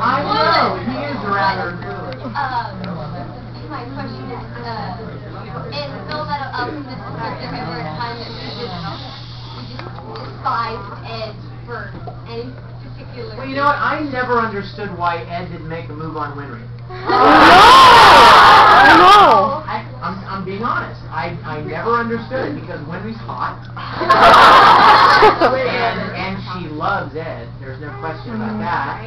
I know, he is rather. My question is, in the film that this is ever a time that you just despised Ed for any particular. Well, you know what? I never understood why Ed didn't make a move on Winry. I know. I'm being honest. I never understood it because Winry's hot. and she loves Ed. There's no question about that.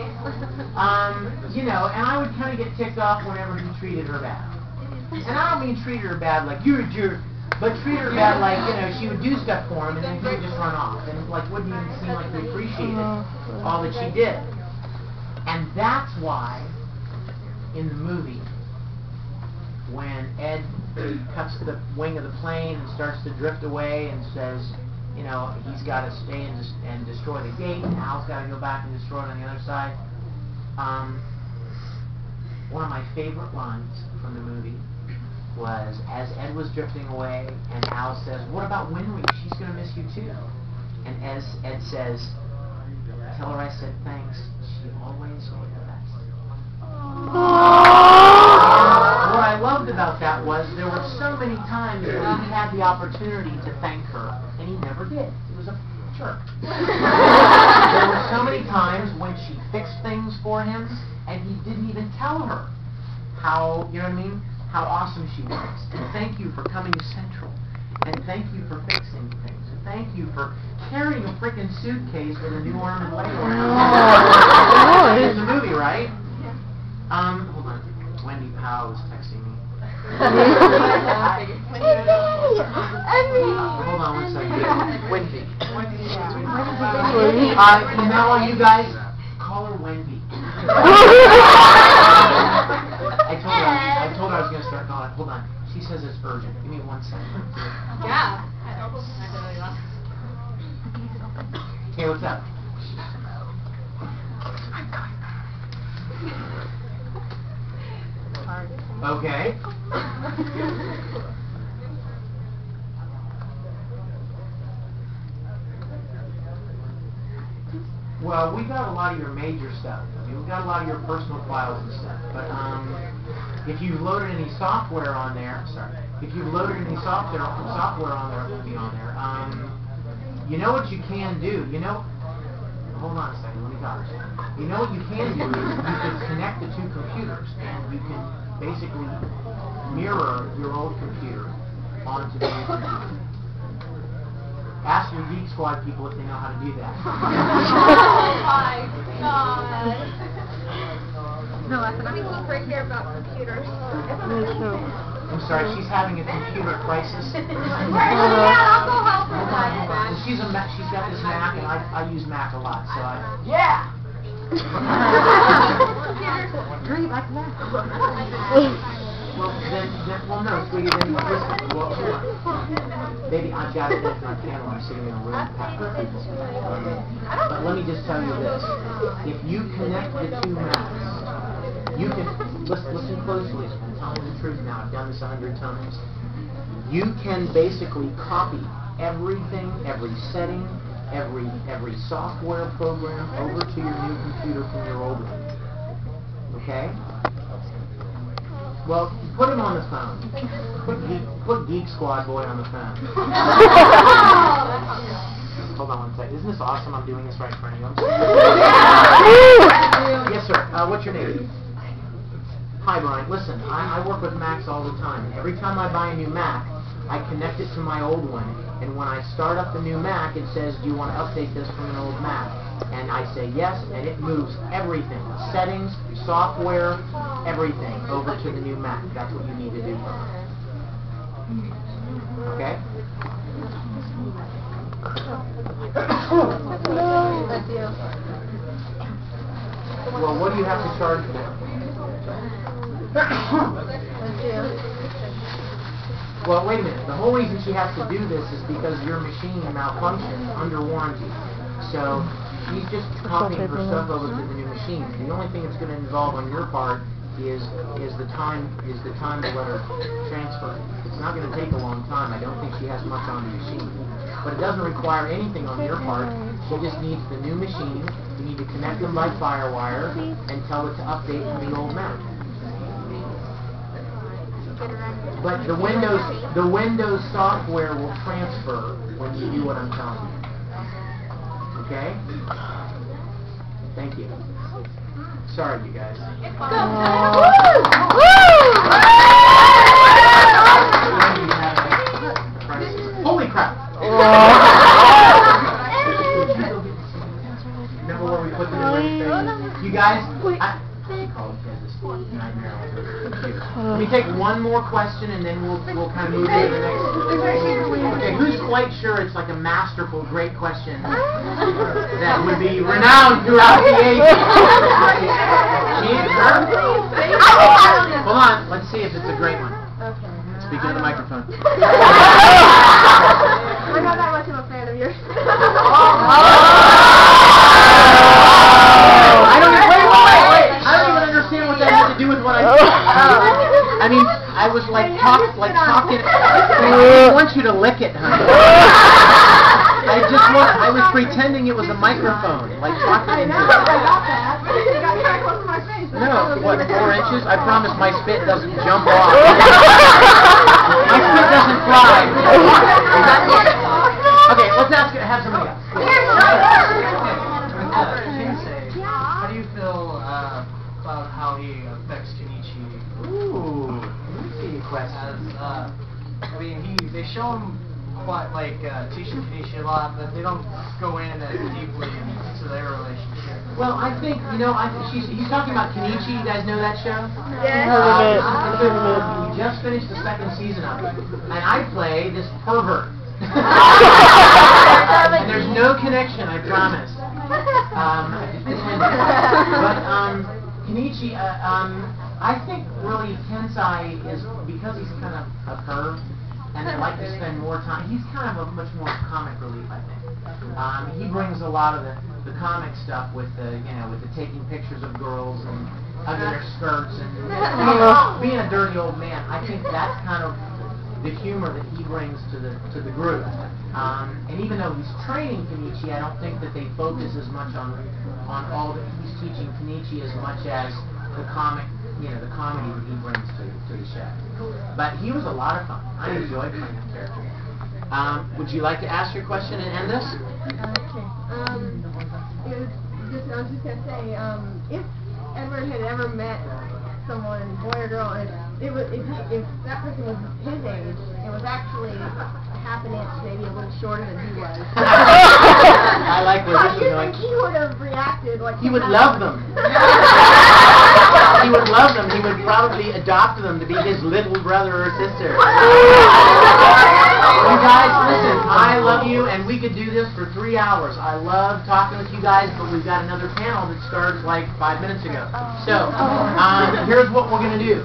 You know, and I would kind of get ticked off whenever he treated her bad. And I don't mean treat her bad like you're a jerk, but treat her bad like, you know, she would do stuff for him and then he would just run off and like wouldn't even seem like he appreciated all that she did. And that's why in the movie when Ed cuts the wing of the plane and starts to drift away and says, you know, he's got to stay and destroy the gate and Al's got to go back and destroy it on the other side. One of my favorite lines from the movie was as Ed was drifting away and Al says, what about Winry? She's going to miss you too. And as Ed says, tell her I said thanks. She always made the best. What I loved about that was there were so many times where he had the opportunity to thank her and he never did. He was a jerk. There were so many times when she fixed things for him and he didn't even tell her how, you know what I mean, how awesome she was. And thank you for coming to Central. And thank you for fixing things. And thank you for carrying a freaking suitcase with a new arm and leg around it. In the movie, right? Hold on. Wendy Powell was texting me. Hold on one second. Wendy. You know, you guys, call her Wendy. I told her I was going to start calling it. Hold on. She says it's urgent. Give me 1 second. Yeah. Hey, what's up? Okay. Well, we got a lot of your major stuff. I mean, we got a lot of your personal files and stuff. But if you've loaded any software on there, if you've loaded any software on there, it will be on there. You know what you can do? You know, hold on a second. Let me talk. You know what you can do is you can connect the two computers, and you can basically mirror your old computer onto the new computer. Ask your Geek Squad people if they know how to do that. Oh my God. No, I think he's right here about computers. I'm sorry, she's having a computer crisis. Yeah, I'll go help her. She's got this Mac, and I use Mac a lot, so yeah. Dream like that. Well, no, sweetie, then listen. Well, hold on. Baby, I've got it on my panel. I'm sitting in a room packed with people. But let me just tell you this. If you connect the two Macs, you can, listen closely. I'm telling you the truth now. I've done this 100 times. You can basically copy everything, every setting, every software program over to your new computer from your old one. Okay? Well, put him on the phone. Put Geek Squad Boy on the phone. Hold on one second. Isn't this awesome? I'm doing this right in front of you. Yes, sir. What's your name? Hi, Brian. Listen, I work with Macs all the time. Every time I buy a new Mac, I connect it to my old one. And when I start up the new Mac, it says, do you want to update this from an old Mac? And I say yes, and it moves everything. Settings, software, everything over to the new Mac. That's what you need to do. Okay? Well, what do you have to charge for? Well, wait a minute. The whole reason she has to do this is because your machine malfunctioned under warranty. So she's just copying her stuff over to the new machine. The only thing it's going to involve on your part is the time to let her transfer. It's not going to take a long time. I don't think she has much on the machine. But it doesn't require anything on your part. She just needs the new machine. You need to connect them by FireWire and tell it to update from the old Mac. But the Windows software will transfer when you do what I'm telling you. Okay? Thank you. Sorry, you guys. Holy crap! Remember where we put the new? You guys, let me take one more question and then we'll kind of move to the next. Okay, who's quite sure it's like a masterful, great question that would be renowned throughout the ages? Hold on, let's see if it's a great one. Speak into the microphone. We're not that much of a fan of yours. I don't even understand what that has to do with what I said. I mean, I was talking. I want you to lick it, honey. I was pretending it was a microphone, like talking. I know, I got that. You got very close to my face. No, what, 4 inches? I promise my spit doesn't jump off. My spit doesn't fly. Okay, let's have somebody else. How do you feel about how he affects Kenichi? Ooh, let me see your question. I mean, they show him quite teaching Kenichi a lot, but they don't go in as deeply into their relationship. Well, I think he's talking about Kenichi. You guys know that show? Yes. We just finished the 2nd season of it, and I play this pervert. And there's no connection, I promise. But Kenichi, I think really Tensai is, because he's kind of a perv, and they like to spend more time. He's kind of a much more comic relief, I think. He brings a lot of the comic stuff with the taking pictures of girls and hugging their skirts and being a dirty old man. I think that's kind of the humor that he brings to the group. And even though he's training Kenichi, I don't think that they focus as much on all that he's teaching Kenichi as much as the comic, the comedy that he brings to the show. But he was a lot of fun. I enjoyed playing that character. Would you like to ask your question and end this? Okay. I was just going to say, if Edward had ever met someone, boy or girl, and if that person was his age, it was actually a half an inch, maybe a little shorter than he was. I like where this is going. He would have reacted like he would love them. He would love them. He would probably adopt them to be his little brother or sister. You guys, listen, I love you, and we could do this for 3 hours. I love talking with you guys, but we've got another panel that starts like 5 minutes ago. So, here's what we're going to do.